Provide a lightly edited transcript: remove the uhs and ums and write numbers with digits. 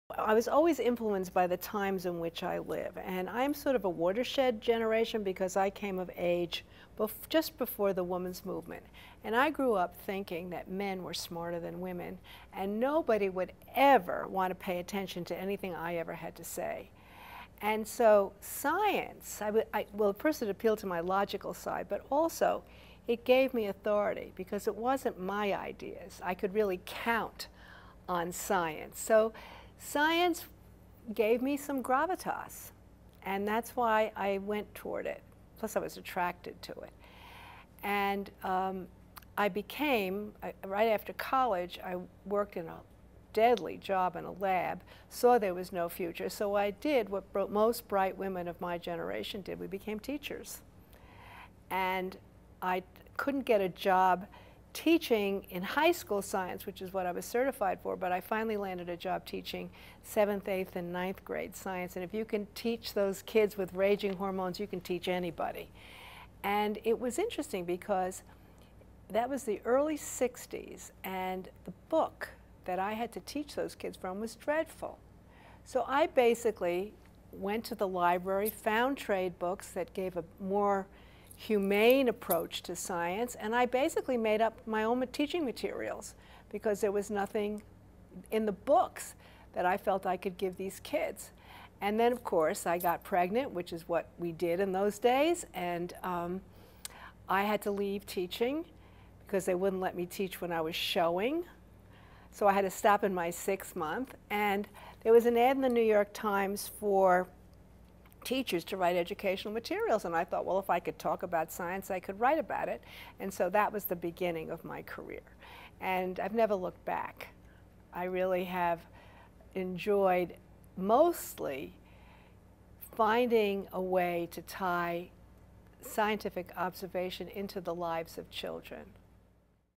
I was always influenced by the times in which I live, and I'm sort of a watershed generation because I came of age just before the women's movement. And I grew up thinking that men were smarter than women, and nobody would ever want to pay attention to anything I ever had to say. And so science, well, first it appealed to my logical side, but also it gave me authority because it wasn't my ideas. I could really count on science. So science gave me some gravitas, and that's why I went toward it. Plus I was attracted to it. And I became, right after college, I worked in a deadly job in a lab, saw there was no future, so I did what most bright women of my generation did. We became teachers. And I couldn't get a job teaching in high school science, which is what I was certified for, but I finally landed a job teaching 7th, 8th, and 9th grade science. And if you can teach those kids with raging hormones, you can teach anybody. And it was interesting because that was the early 60s, and the book that I had to teach those kids from was dreadful. So I basically went to the library, found trade books that gave a more humane approach to science, and I basically made up my own teaching materials because there was nothing in the books that I felt I could give these kids. And then, of course, I got pregnant, which is what we did in those days, and I had to leave teaching because they wouldn't let me teach when I was showing. So I had to stop in my 6th month, and there was an ad in the New York Times for teachers to write educational materials, and I thought, well, if I could talk about science, I could write about it. And so that was the beginning of my career. And I've never looked back. I really have enjoyed mostly finding a way to tie scientific observation into the lives of children.